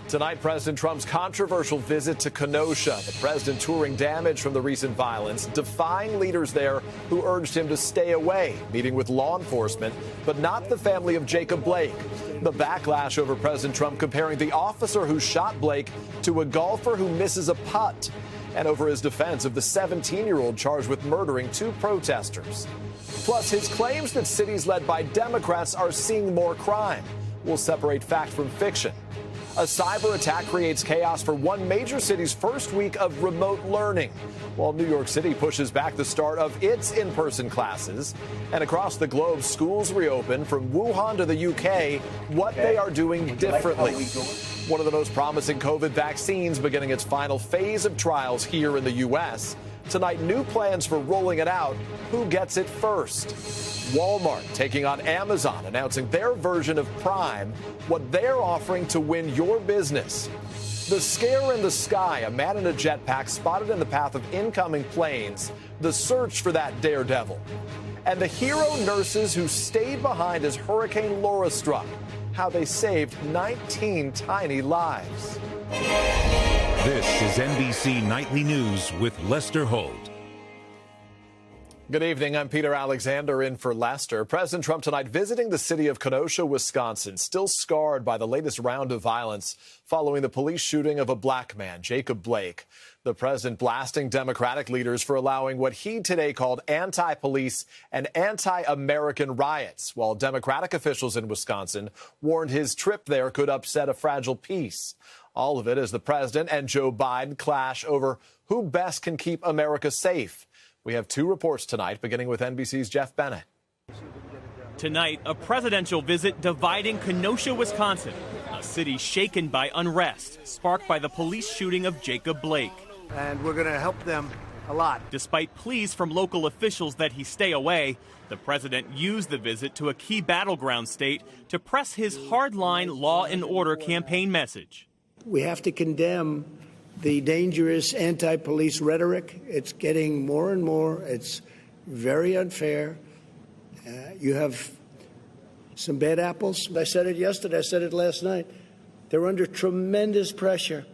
Tonight, President Trump's controversial visit to Kenosha. The president touring damage from the recent violence, defying leaders there who urged him to stay away, meeting with law enforcement, but not the family of Jacob Blake. The backlash over President Trump comparing the officer who shot Blake to a golfer who misses a putt, and over his defense of the 17-year-old charged with murdering two protesters. Plus, his claims that cities led by Democrats are seeing more crime. We'll separate fact from fiction. A cyber attack creates chaos for one major city's first week of remote learning, while New York City pushes back the start of its in-person classes. And across the globe, schools reopen from Wuhan to the UK, what they are doing differently. One of the most promising COVID vaccines beginning its final phase of trials here in the U.S. Tonight, new plans for rolling it out. Who gets it first? Walmart taking on Amazon, announcing their version of Prime, what they're offering to win your business. The scare in the sky, a man in a jetpack spotted in the path of incoming planes, the search for that daredevil. And the hero nurses who stayed behind as Hurricane Laura struck, how they saved 19 tiny lives. This is NBC Nightly News with Lester Holt. Good evening. I'm Peter Alexander in for Lester. President Trump tonight visiting the city of Kenosha, Wisconsin, still scarred by the latest round of violence following the police shooting of a black man, Jacob Blake. The president blasting Democratic leaders for allowing what he today called anti-police and anti-American riots, while Democratic officials in Wisconsin warned his trip there could upset a fragile peace. All of it as the president and Joe Biden clash over who best can keep America safe. We have two reports tonight, beginning with NBC's Jeff Bennett. Tonight, a presidential visit dividing Kenosha, Wisconsin, a city shaken by unrest, sparked by the police shooting of Jacob Blake. And we're going to help them a lot. Despite pleas from local officials that he stay away, the president used the visit to a key battleground state to press his hardline law and order campaign message. We have to condemn the dangerous anti-police rhetoric. It's getting more and more. It's very unfair. You have some bad apples. I said it yesterday. I said it last night. They're under tremendous pressure.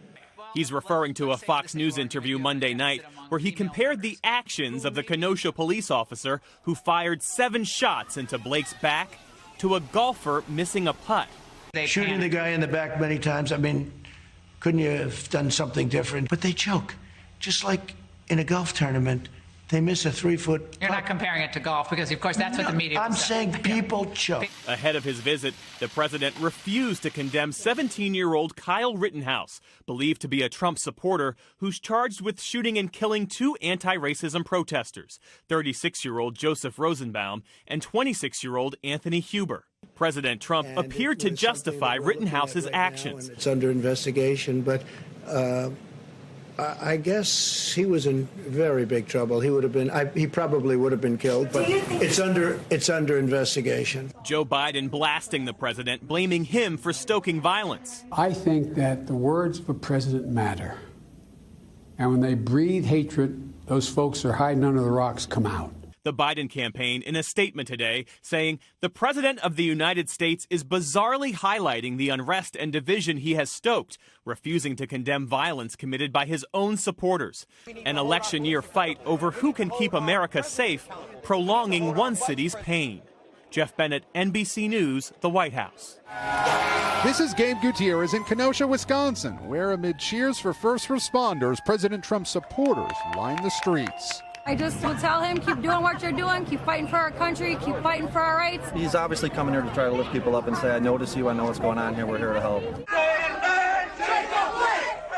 He's referring to a Fox News interview Monday night where he compared the actions of the Kenosha police officer who fired 7 shots into Blake's back to a golfer missing a putt. Shooting the guy in the back many times, I mean, couldn't you have done something different? But they choke. Just like in a golf tournament, they miss a 3-foot. You're not comparing it to golf because, of course, that's what the media. I'm saying people choke. Ahead of his visit, the president refused to condemn 17-year-old Kyle Rittenhouse, believed to be a Trump supporter, who's charged with shooting and killing 2 anti-racism protesters, 36-year-old Joseph Rosenbaum and 26-year-old Anthony Huber. President Trump appeared to justify Rittenhouse's actions. It's under investigation, but I guess he was in very big trouble. He would have been. He probably would have been killed. But it's under investigation. Joe Biden blasting the president, blaming him for stoking violence. I think that the words of a president matter, and when they breathe hatred, those folks are hiding under the rocks come out. The Biden campaign in a statement today saying the president of the United States is bizarrely highlighting the unrest and division he has stoked, refusing to condemn violence committed by his own supporters. An election year fight over who can keep America safe, prolonging one city's pain. Jeff Bennett, NBC News, the White House. This is Gabe Gutierrez in Kenosha, Wisconsin, where amid cheers for first responders, President Trump's supporters line the streets. I just will tell him, keep doing what you're doing, keep fighting for our country, keep fighting for our rights. He's obviously coming here to try to lift people up and say, I notice you, I know what's going on here, we're here to help.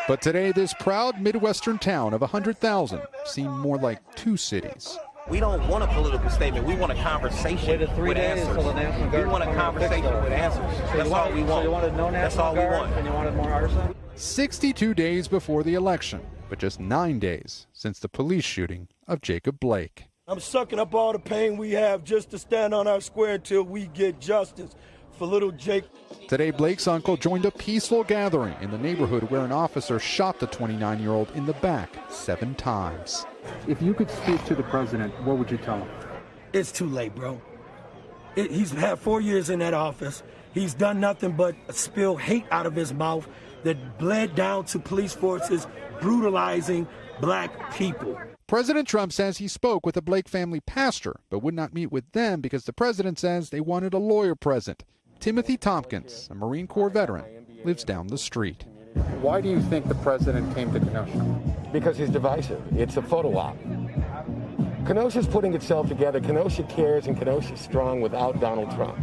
But today, this proud Midwestern town of 100,000 seemed more like 2 cities. We don't want a political statement. We want a conversation with answers. We want a conversation with answers. That's all we want. That's all we want. And you wanted more arson? 62 days before the election, but just 9 days since the police shooting of Jacob Blake. I'm sucking up all the pain we have just to stand on our square until we get justice for little Jake. Today, Blake's uncle joined a peaceful gathering in the neighborhood where an officer shot the 29-year-old in the back 7 times. If you could speak to the president, what would you tell him? It's too late, bro. He's had 4 years in that office. He's done nothing but spill hate out of his mouth that bled down to police forces brutalizing black people. President Trump says he spoke with a Blake family pastor, but would not meet with them because the president says they wanted a lawyer present. Timothy Tompkins, a Marine Corps veteran, lives down the street. Why do you think the president came to Kenosha? Because he's divisive. It's a photo op. Kenosha's putting itself together. Kenosha cares and Kenosha's strong without Donald Trump.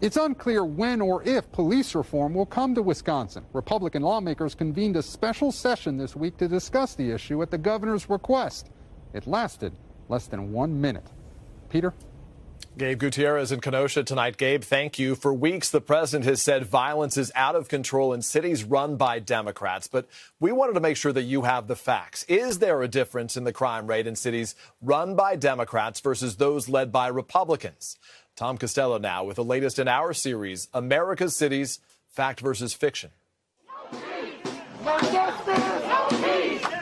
It's unclear when or if police reform will come to Wisconsin. Republican lawmakers convened a special session this week to discuss the issue at the governor's request. It lasted less than 1 minute. Peter? Gabe Gutierrez in Kenosha tonight. Gabe, thank you. For weeks, the president has said violence is out of control in cities run by Democrats. But we wanted to make sure that you have the facts. Is there a difference in the crime rate in cities run by Democrats versus those led by Republicans? Tom Costello now with the latest in our series, America's Cities, Fact versus Fiction.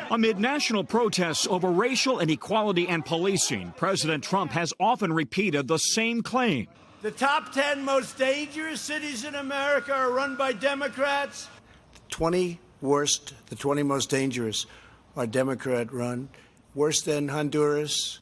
Amid national protests over racial inequality and policing, President Trump has often repeated the same claim. The top 10 most dangerous cities in America are run by Democrats. The 20 most dangerous are Democrat run. Worse than Honduras,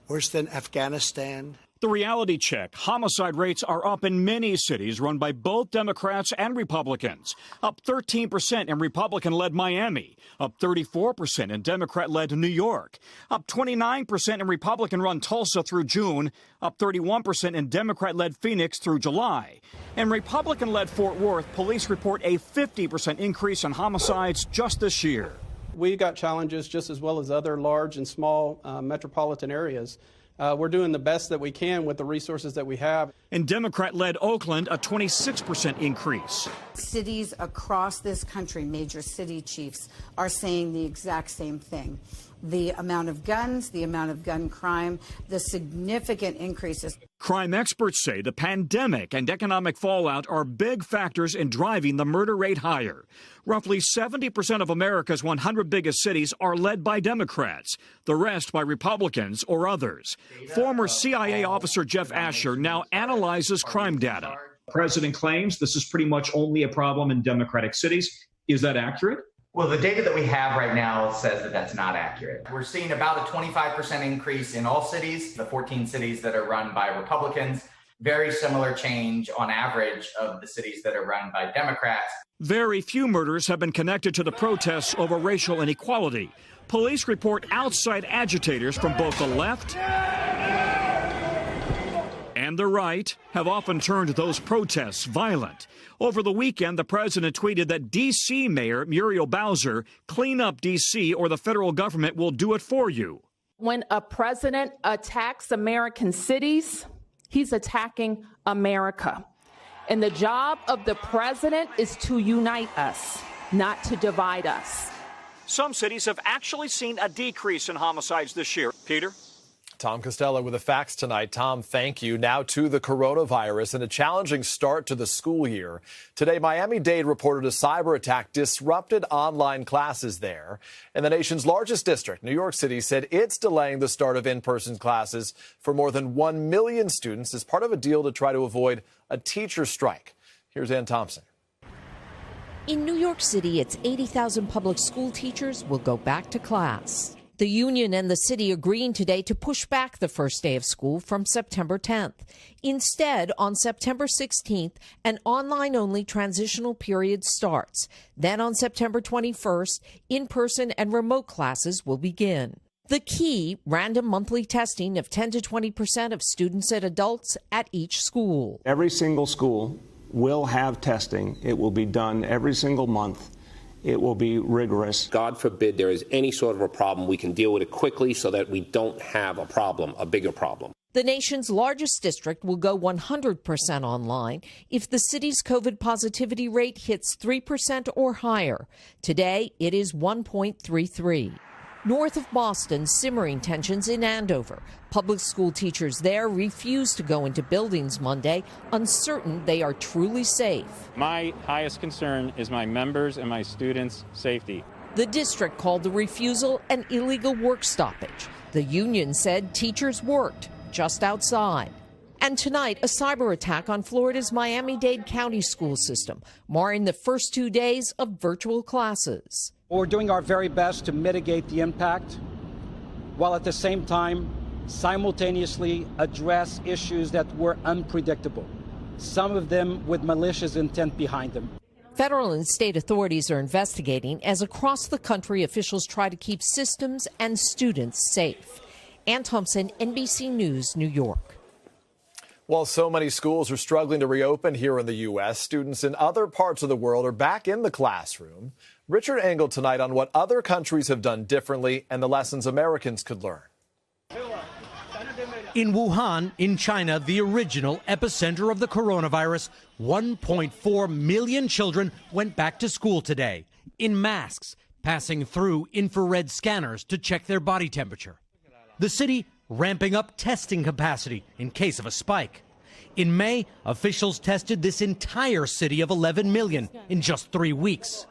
worse than Afghanistan. The reality check, homicide rates are up in many cities run by both Democrats and Republicans. Up 13% in Republican-led Miami, up 34% in Democrat-led New York, up 29% in Republican-run Tulsa through June, up 31% in Democrat-led Phoenix through July. In Republican-led Fort Worth, police report a 50% increase in homicides just this year. We've got challenges just as well as other large and small metropolitan areas. We're doing the best that we can with the resources that we have. In Democrat-led Oakland, a 26% increase. Cities across this country, major city chiefs, are saying the exact same thing. The amount of guns, the amount of gun crime, the significant increases. Crime experts say the pandemic and economic fallout are big factors in driving the murder rate higher. Roughly 70% of America's 100 biggest cities are led by Democrats, the rest by Republicans or others. Former CIA officer Jeff Asher now analyzes crime data. The president claims this is pretty much only a problem in Democratic cities. Is that accurate? Well, the data that we have right now says that that's not accurate. We're seeing about a 25% increase in all cities, the 14 cities that are run by Republicans. Very similar change on average of the cities that are run by Democrats. Very few murders have been connected to the protests over racial inequality. Police report outside agitators from both the left and the right have often turned those protests violent. Over the weekend, the president tweeted that D.C. Mayor Muriel Bowser, clean up D.C. or the federal government will do it for you. When a president attacks American cities, he's attacking America. And the job of the president is to unite us, not to divide us. Some cities have actually seen a decrease in homicides this year. Peter? Tom Costello with the facts tonight. Tom, thank you. Now to the coronavirus and a challenging start to the school year. Today, Miami-Dade reported a cyber attack disrupted online classes there. And the nation's largest district, New York City, said it's delaying the start of in-person classes for more than 1 million students as part of a deal to try to avoid a teacher strike. Here's Ann Thompson. In New York City, its 80,000 public school teachers will go back to class. The union and the city agreeing today to push back the first day of school from September 10th. Instead, on September 16th, an online-only transitional period starts. Then on September 21st, in-person and remote classes will begin. The key, random monthly testing of 10 to 20% of students and adults at each school. Every single school will have testing. It will be done every single month. It will be rigorous. God forbid there is any sort of a problem, we can deal with it quickly so that we don't have a problem, a bigger problem. The nation's largest district will go 100% online if the city's COVID positivity rate hits 3% or higher. Today, it is 1.33. North of Boston, simmering tensions in Andover. Public school teachers there refuse to go into buildings Monday, uncertain they are truly safe. My highest concern is my members and my students' safety. The district called the refusal an illegal work stoppage. The union said teachers worked just outside. And tonight, a cyber attack on Florida's Miami-Dade County school system, marring the first 2 days of virtual classes. We're doing our very best to mitigate the impact, while at the same time simultaneously address issues that were unpredictable, some of them with malicious intent behind them. Federal and state authorities are investigating as across the country officials try to keep systems and students safe. Ann Thompson, NBC News, New York. While so many schools are struggling to reopen here in the U.S., students in other parts of the world are back in the classroom. Richard Engel tonight on what other countries have done differently and the lessons Americans could learn. In Wuhan, in China, the original epicenter of the coronavirus, 1.4 million children went back to school today in masks, passing through infrared scanners to check their body temperature. The city ramping up testing capacity in case of a spike. In May, officials tested this entire city of 11 million in just 3 weeks.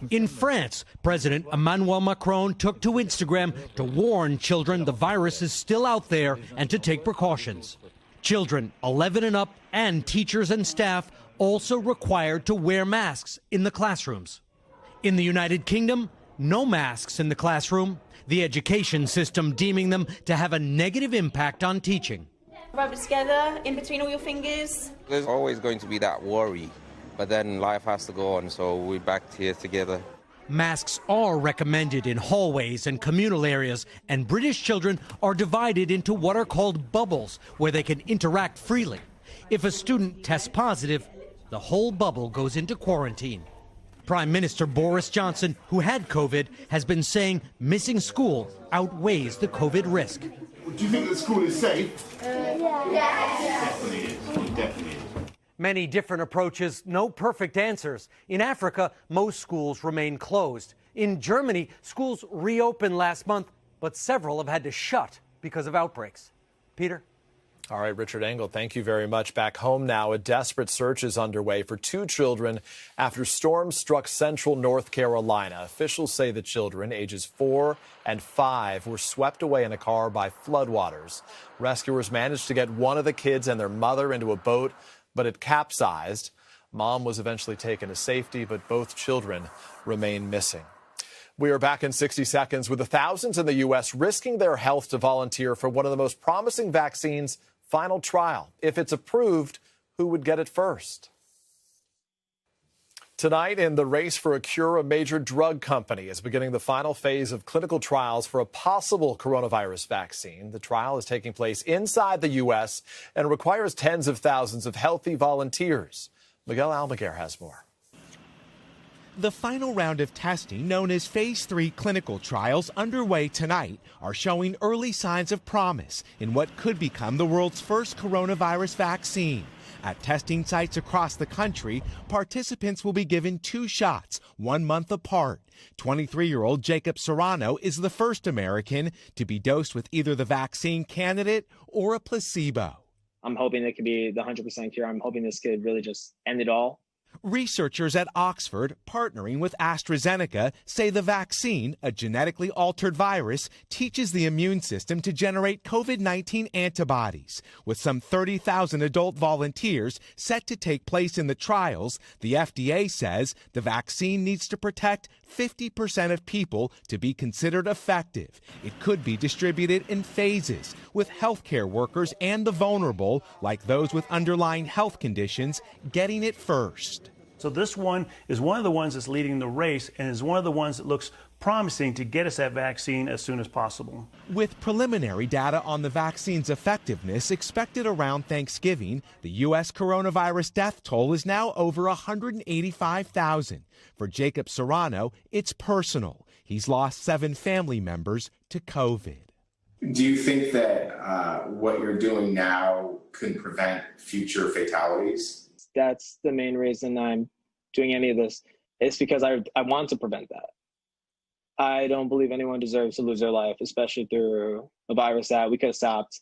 In France, President Emmanuel Macron took to Instagram to warn children the virus is still out there and to take precautions. Children 11 and up and teachers and staff also required to wear masks in the classrooms. In the United Kingdom, no masks in the classroom, the education system deeming them to have a negative impact on teaching. Rub it together in between all your fingers. There's always going to be that worry, but then life has to go on, so we're back here together. Masks are recommended in hallways and communal areas, and British children are divided into what are called bubbles, where they can interact freely. If a student tests positive, the whole bubble goes into quarantine. Prime Minister Boris Johnson, who had COVID, has been saying missing school outweighs the COVID risk. Do you think the school is safe? Definitely is. Definitely is. Many different approaches, no perfect answers. In Africa, most schools remain closed. In Germany, schools reopened last month, but several have had to shut because of outbreaks. Peter? All right, Richard Engel, thank you very much. Back home now, a desperate search is underway for 2 children after storms struck central North Carolina. Officials say the children, ages 4 and 5, were swept away in a car by floodwaters. Rescuers managed to get one of the kids and their mother into a boat, but it capsized. Mom was eventually taken to safety, but both children remain missing. We are back in 60 seconds with the thousands in the U.S. risking their health to volunteer for one of the most promising vaccines' final trial. If it's approved, who would get it first? Tonight, in the race for a cure, a major drug company is beginning the final phase of clinical trials for a possible coronavirus vaccine. The trial is taking place inside the U.S. and requires tens of thousands of healthy volunteers. Miguel Almaguer has more. The final round of testing, known as Phase 3 clinical trials, underway tonight, are showing early signs of promise in what could become the world's first coronavirus vaccine. At testing sites across the country, participants will be given 2 shots, 1 month apart. 23-year-old Jacob Serrano is the first American to be dosed with either the vaccine candidate or a placebo. I'm hoping it could be the 100% cure. I'm hoping this could really just end it all. Researchers at Oxford, partnering with AstraZeneca, say the vaccine, a genetically altered virus, teaches the immune system to generate COVID-19 antibodies. With some 30,000 adult volunteers set to take place in the trials, the FDA says the vaccine needs to protect 50% of people to be considered effective. It could be distributed in phases, with healthcare workers and the vulnerable, like those with underlying health conditions, getting it first. So this one is one of the ones that's leading the race and is one of the ones that looks promising to get us that vaccine as soon as possible. With preliminary data on the vaccine's effectiveness expected around Thanksgiving, the U.S. coronavirus death toll is now over 185,000. For Jacob Serrano, it's personal. He's lost 7 family members to COVID. Do you think that what you're doing now can prevent future fatalities? That's the main reason I'm doing any of this. It's because I want to prevent that. I don't believe anyone deserves to lose their life, especially through a virus that we could have stopped.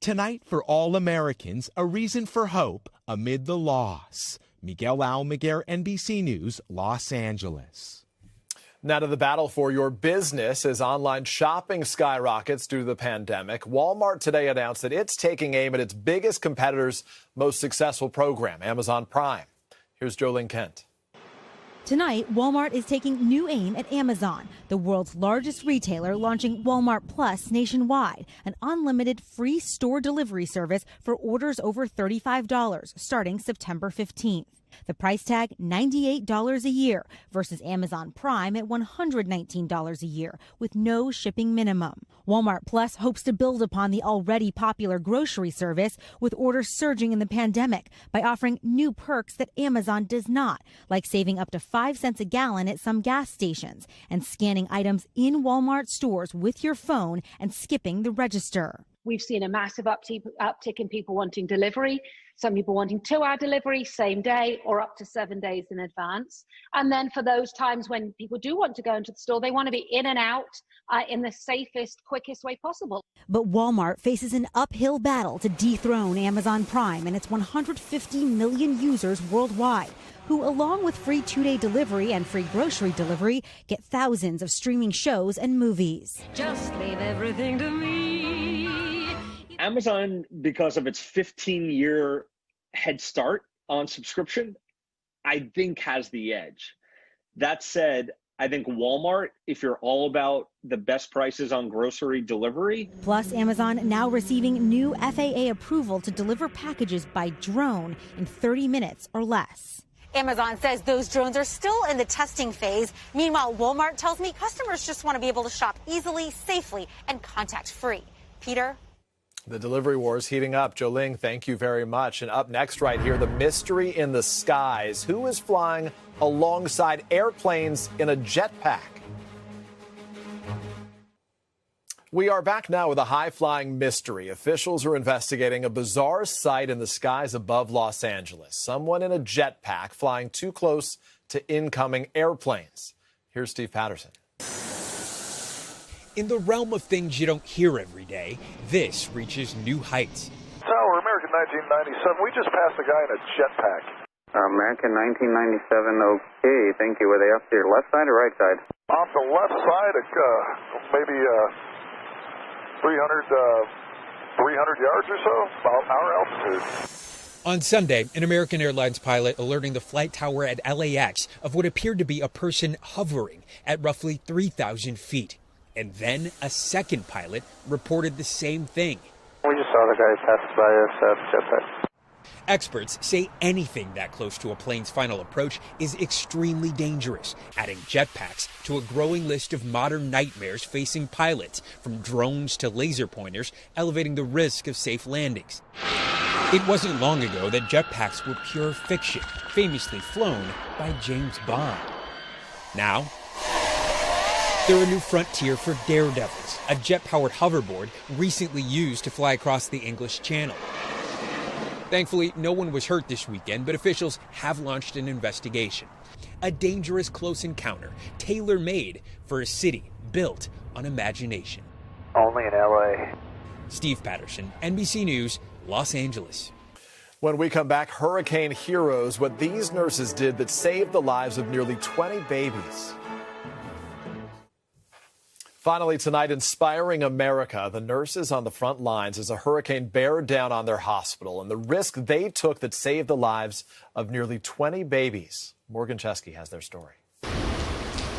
Tonight, for all Americans, a reason for hope amid the loss. Miguel Almaguer, NBC News, Los Angeles. Now to the battle for your business as online shopping skyrockets due to the pandemic. Walmart today announced that it's taking aim at its biggest competitor's most successful program, Amazon Prime. Here's Jolene Kent. Tonight, Walmart is taking new aim at Amazon, the world's largest retailer, launching Walmart Plus nationwide, an unlimited free store delivery service for orders over $35 starting September 15th. The price tag, $98 a year versus Amazon Prime at $119 a year with no shipping minimum. Walmart Plus hopes to build upon the already popular grocery service with orders surging in the pandemic by offering new perks that Amazon does not, like saving up to 5 cents a gallon at some gas stations and scanning items in Walmart stores with your phone and skipping the register. We've seen a massive uptick in people wanting delivery, some people wanting 2-hour delivery, same day, or up to 7 days in advance. And then for those times when people do want to go into the store, they want to be in and out in the safest, quickest way possible. But Walmart faces an uphill battle to dethrone Amazon Prime and its 150 million users worldwide, who, along with free 2-day delivery and free grocery delivery, get thousands of streaming shows and movies. Just leave everything to me. Amazon, because of its 15-year head start on subscription, I think has the edge. That said, I think Walmart, if you're all about the best prices on grocery delivery. Plus, Amazon now receiving new FAA approval to deliver packages by drone in 30 minutes or less. Amazon says those drones are still in the testing phase. Meanwhile, Walmart tells me customers just want to be able to shop easily, safely, and contact-free. Peter? The delivery war is heating up. Jolene, thank you very much. And up next right here, the mystery in the skies. Who is flying alongside airplanes in a jetpack? We are back now with a high-flying mystery. Officials are investigating a bizarre sight in the skies above Los Angeles. Someone in a jetpack flying too close to incoming airplanes. Here's Steve Patterson. In the realm of things you don't hear every day, this reaches new heights. Tower, American 1997. We just passed a guy in a jetpack. American 1997, okay, thank you. Were they up to your left side or right side? Off the left side, maybe 300 yards or so, about our altitude. On Sunday, an American Airlines pilot alerting the flight tower at LAX of what appeared to be a person hovering at roughly 3,000 feet. And then a second pilot reported the same thing. We just saw the guy pass by us jetpack. Experts say anything that close to a plane's final approach is extremely dangerous, adding jetpacks to a growing list of modern nightmares facing pilots, from drones to laser pointers, elevating the risk of safe landings. It wasn't long ago that jetpacks were pure fiction, famously flown by James Bond. Now, they're a new frontier for daredevils, a jet-powered hoverboard recently used to fly across the English Channel. Thankfully, no one was hurt this weekend, but officials have launched an investigation. A dangerous close encounter, tailor-made for a city built on imagination. Only in LA. Steve Patterson, NBC News, Los Angeles. When we come back, hurricane heroes, what these nurses did that saved the lives of nearly 20 babies. Finally tonight, inspiring America, the nurses on the front lines as a hurricane bear down on their hospital and the risk they took that saved the lives of nearly 20 babies. Morgan Chesky has their story.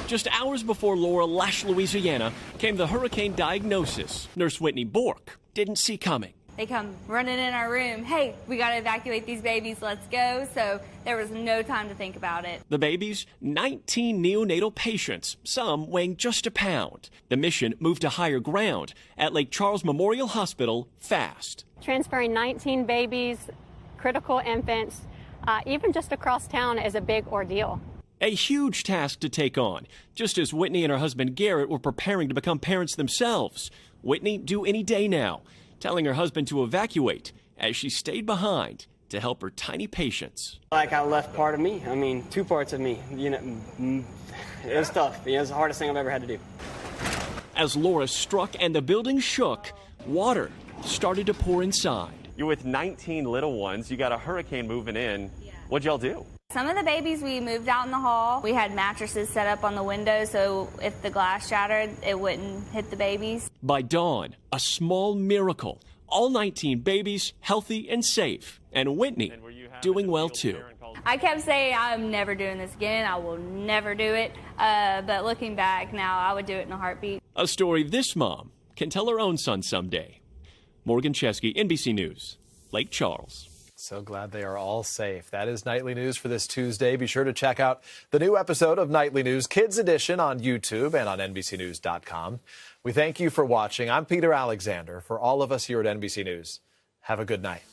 Just hours before Laura left Louisiana came the hurricane diagnosis Nurse Whitney Bork didn't see coming. They come running in our room. Hey, we got to evacuate these babies. Let's go. So there was no time to think about it. The babies, 19 neonatal patients, some weighing just a pound. The mission moved to higher ground at Lake Charles Memorial Hospital fast. Transferring 19 babies, critical infants, even just across town is a big ordeal. A huge task to take on, just as Whitney and her husband Garrett were preparing to become parents themselves. Whitney due any day now, telling her husband to evacuate as she stayed behind to help her tiny patients. Like I left part of me, I mean, 2 parts of me, it was tough. It was the hardest thing I've ever had to do. As Laura struck and the building shook, water started to pour inside. You're with 19 little ones, you got a hurricane moving in. What'd y'all do? Some of the babies we moved out in the hall. We had mattresses set up on the window so if the glass shattered, it wouldn't hit the babies. By dawn, a small miracle. All 19 babies healthy and safe. And Whitney doing well, too. I kept saying, I'm never doing this again. I will never do it. But looking back now, I would do it in a heartbeat. A story this mom can tell her own son someday. Morgan Chesky, NBC News, Lake Charles. So glad they are all safe. That is Nightly News for this Tuesday. Be sure to check out the new episode of Nightly News Kids Edition on YouTube and on NBCNews.com. We thank you for watching. I'm Peter Alexander. For all of us here at NBC News, have a good night.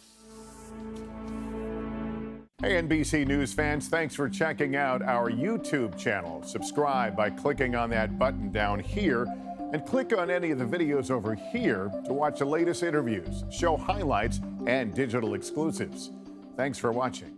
Hey, NBC News fans, thanks for checking out our YouTube channel. Subscribe by clicking on that button down here and click on any of the videos over here to watch the latest interviews, show highlights, and digital exclusives. Thanks for watching.